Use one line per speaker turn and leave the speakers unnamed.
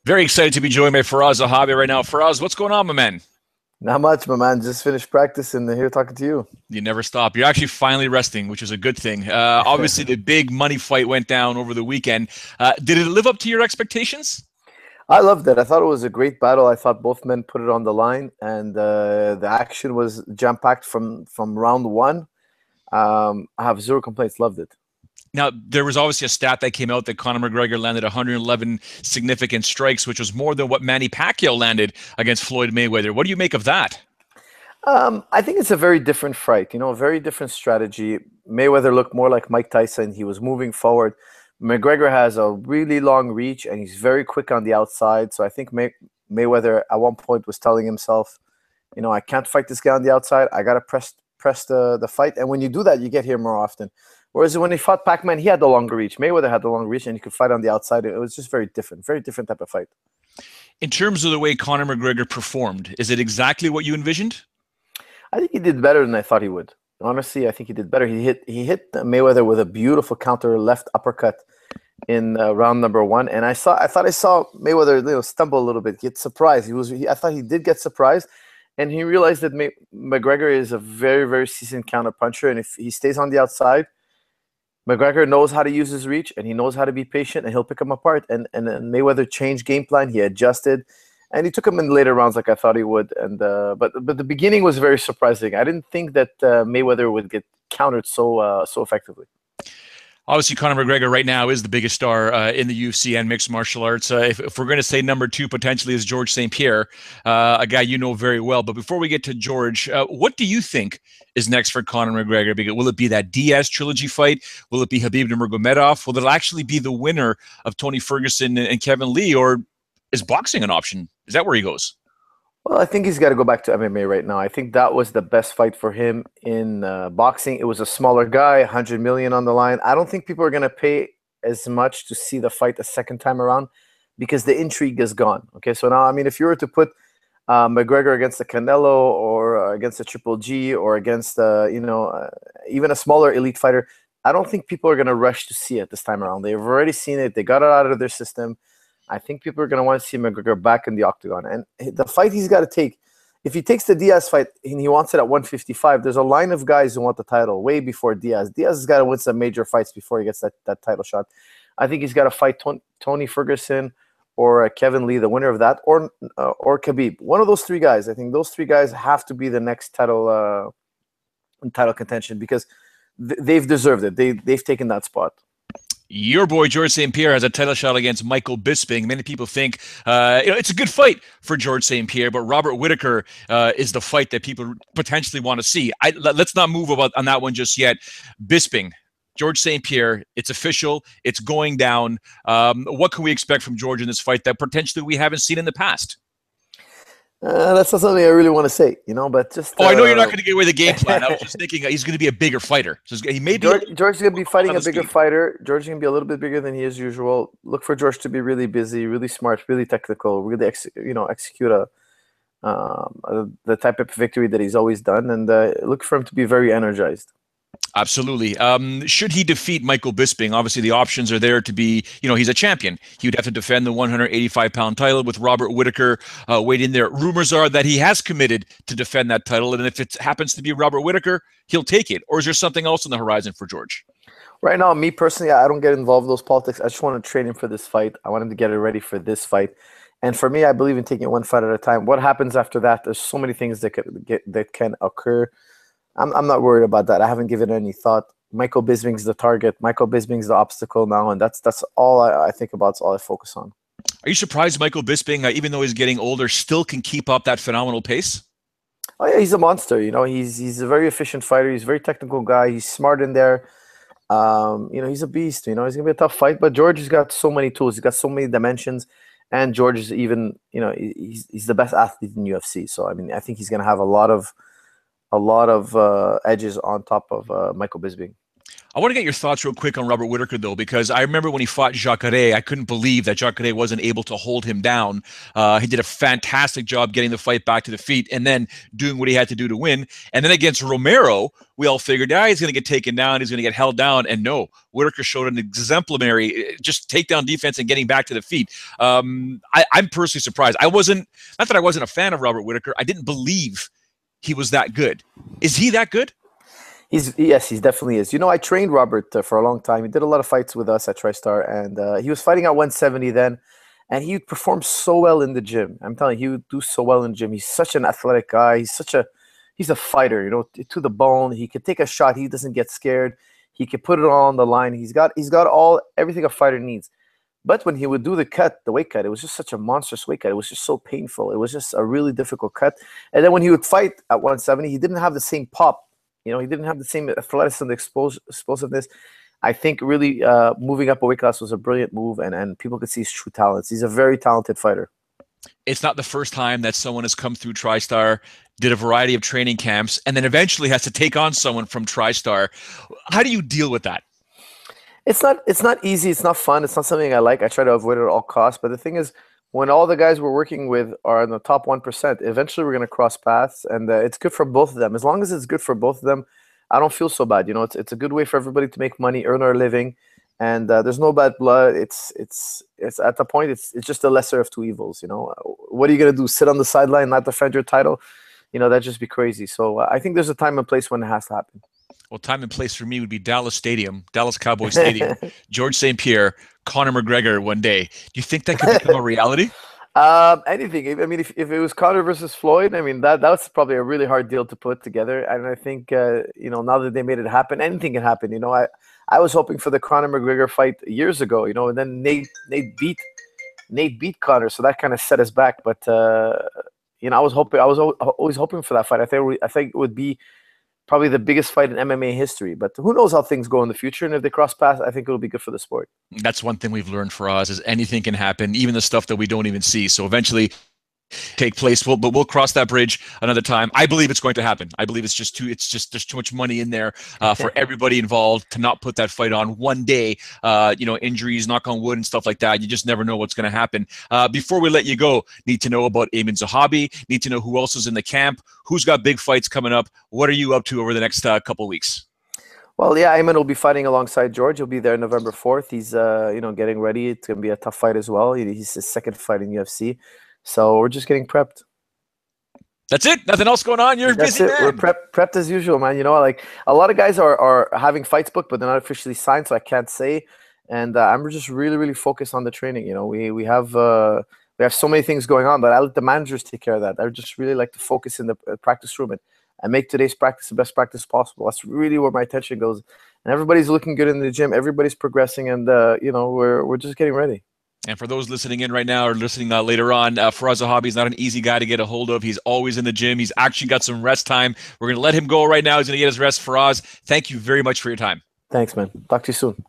Very excited to be joined by Firas Zahabi right now. Firas, what's going on, my man?
Not much, my man. Just finished practice and here talking to you.
You never stop. You're actually finally resting, which is a good thing. Obviously, the big money fight went down over the weekend. Did it live up to your expectations?
I loved it. I thought it was a great battle. I thought both men put it on the line, and the action was jam-packed from round one. I have zero complaints. Loved it.
Now, there was obviously a stat that came out that Conor McGregor landed 111 significant strikes, which was more than what Manny Pacquiao landed against Floyd Mayweather. What do you make of that?
I think it's a very different fight, a very different strategy. Mayweather looked more like Mike Tyson. He was moving forward. McGregor has a really long reach, and he's very quick on the outside. So I think Mayweather at one point was telling himself, I can't fight this guy on the outside. I got to press the fight. And when you do that, you get here more often. Whereas when he fought Pac-Man, he had the longer reach. Mayweather had the long reach, and he could fight on the outside. It was just very different type of fight.
In terms of the way Conor McGregor performed, is it exactly what you envisioned?
I think he did better than I thought he would. Honestly, I think he did better. He hit Mayweather with a beautiful counter left uppercut in round number one, and I thought I saw Mayweather stumble a little bit, get surprised. I thought he did get surprised, and he realized that McGregor is a very, very seasoned counter puncher, and if he stays on the outside, McGregor knows how to use his reach, and he knows how to be patient, and he'll pick him apart. And Mayweather changed game plan. He adjusted, and he took him in later rounds like I thought he would. And but the beginning was very surprising. I didn't think that Mayweather would get countered so effectively.
Obviously, Conor McGregor right now is the biggest star in the UFC and mixed martial arts. If we're going to say number two potentially is George St-Pierre, a guy you know very well. But before we get to George, what do you think is next for Conor McGregor? Because will it be that Diaz trilogy fight? Will it be Khabib Nurmagomedov? Will it actually be the winner of Tony Ferguson and Kevin Lee? Or is boxing an option? Is that where he goes?
Well, I think he's got to go back to MMA right now. I think that was the best fight for him in boxing. It was a smaller guy, 100 million on the line. I don't think people are going to pay as much to see the fight a second time around because the intrigue is gone. Okay, so now, I mean, if you were to put McGregor against the Canelo or against the Triple G or against, even a smaller elite fighter, I don't think people are going to rush to see it this time around. They've already seen it. They got it out of their system. I think people are going to want to see McGregor back in the octagon. And the fight he's got to take, if he takes the Diaz fight and he wants it at 155, there's a line of guys who want the title way before Diaz. Diaz has got to win some major fights before he gets that title shot. I think he's got to fight Tony Ferguson or Kevin Lee, the winner of that, or Khabib. One of those three guys. I think those three guys have to be the next title contention because they've deserved it. They've taken that spot.
Your boy George St-Pierre has a title shot against Michael Bisping. Many people think it's a good fight for George St-Pierre, but Robert Whittaker is the fight that people potentially want to see. Let's not move on that one just yet. Bisping, George St-Pierre, it's official. It's going down. What can we expect from George in this fight that potentially we haven't seen in the past?
That's not something I really want to say, but just...
I know you're not going to give away the game plan. I was just thinking he's going to be a bigger fighter. So he may be
George is going to be fighting a bigger fighter. George is going to be a little bit bigger than he is usual. Look for George to be really busy, really smart, really technical, really execute the type of victory that he's always done, and look for him to be very energized.
Absolutely. Should he defeat Michael Bisping, obviously the options are there to be, he's a champion. He would have to defend the 185-pound title with Robert Whittaker waiting there. Rumors are that he has committed to defend that title, and if it happens to be Robert Whittaker, he'll take it. Or is there something else on the horizon for George?
Right now, me personally, I don't get involved in those politics. I just want to train him for this fight. I want him to get it ready for this fight. And for me, I believe in taking it one fight at a time. What happens after that, there's so many things that can occur. I'm not worried about that. I haven't given it any thought. Michael Bisping's the target. Michael Bisping's the obstacle now, and that's all I think about. It's all I focus on.
Are you surprised Michael Bisping, even though he's getting older, still can keep up that phenomenal pace?
Oh yeah, he's a monster. He's a very efficient fighter. He's a very technical guy. He's smart in there. He's a beast. He's gonna be a tough fight. But George has got so many tools. He's got so many dimensions, and George is even he's the best athlete in UFC. So I mean, I think he's gonna have a lot of edges on top of Michael Bisping.
I want to get your thoughts real quick on Robert Whittaker, though, because I remember when he fought Jacare, I couldn't believe that Jacare wasn't able to hold him down. He did a fantastic job getting the fight back to the feet and then doing what he had to do to win. And then against Romero, we all figured, he's going to get taken down, he's going to get held down. And no, Whittaker showed an exemplary just takedown defense and getting back to the feet. I'm personally surprised. Not that I wasn't a fan of Robert Whittaker, I didn't believe he was that good. Is he that good?
Yes, he definitely is. You know, I trained Robert for a long time. He did a lot of fights with us at TriStar, and he was fighting at 170 then, and he performed so well in the gym. I'm telling you, he would do so well in the gym. He's such an athletic guy. He's a fighter, you know, to the bone. He could take a shot. He doesn't get scared. He could put it all on the line. He's got everything a fighter needs. But when he would do the weight cut, it was just such a monstrous weight cut. It was just so painful. It was just a really difficult cut. And then when he would fight at 170, he didn't have the same pop. You know, he didn't have the same athleticism, explosiveness. I think really moving up a weight class was a brilliant move, and people could see his true talents. He's a very talented fighter.
It's not the first time that someone has come through TriStar, did a variety of training camps, and then eventually has to take on someone from TriStar. How do you deal with that?
It's not easy. It's not fun. It's not something I like. I try to avoid it at all costs. But the thing is, when all the guys we're working with are in the top 1%, eventually we're going to cross paths, and it's good for both of them. As long as it's good for both of them, I don't feel so bad. You know, it's a good way for everybody to make money, earn our living, and there's no bad blood. It's at the point, it's just the lesser of two evils. You know, what are you going to do? Sit on the sideline, not defend your title? You know, that'd just be crazy. So I think there's a time and place when it has to happen.
Well, time and place for me would be Dallas Cowboy Stadium, George St-Pierre, Conor McGregor one day. Do you think that could become a reality?
Anything. I mean, if it was Conor versus Floyd, I mean, that's probably a really hard deal to put together. And I think, you know, now that they made it happen, anything can happen. You know, I was hoping for the Conor McGregor fight years ago, you know, and then Nate beat Conor. So that kind of set us back. But, you know, I was always hoping for that fight. I think it would be probably the biggest fight in MMA history, but who knows how things go in the future. And if they cross paths, I think it'll be good for the sport.
That's one thing we've learned for us is anything can happen, even the stuff that we don't even see. So eventually take place. But we'll cross that bridge another time. I believe it's going to happen. I believe there's too much money in there for everybody involved to not put that fight on one day. You know, injuries, knock on wood and stuff like that. You just never know what's going to happen. Before we let you go, need to know about Ayman Zahabi, need to know who else is in the camp, who's got big fights coming up. What are you up to over the next couple of weeks?
Well, yeah, Ayman will be fighting alongside George. He'll be there November 4th. He's, you know, getting ready. It's going to be a tough fight as well. He's his second fight in UFC. So we're just getting prepped.
That's it? Nothing else going on? You're busy, man.
We're prepped as usual, man. You know, like a lot of guys are having fights booked, but they're not officially signed, so I can't say. And I'm just really, really focused on the training. You know, we have so many things going on, but I let the managers take care of that. I just really like to focus in the practice room and make today's practice the best practice possible. That's really where my attention goes. And everybody's looking good in the gym. Everybody's progressing, and you know, we're just getting ready.
And for those listening in right now or listening later on, Firas Zahabi is not an easy guy to get a hold of. He's always in the gym. He's actually got some rest time. We're going to let him go right now. He's going to get his rest. Firas, thank you very much for your time.
Thanks, man. Talk to you soon.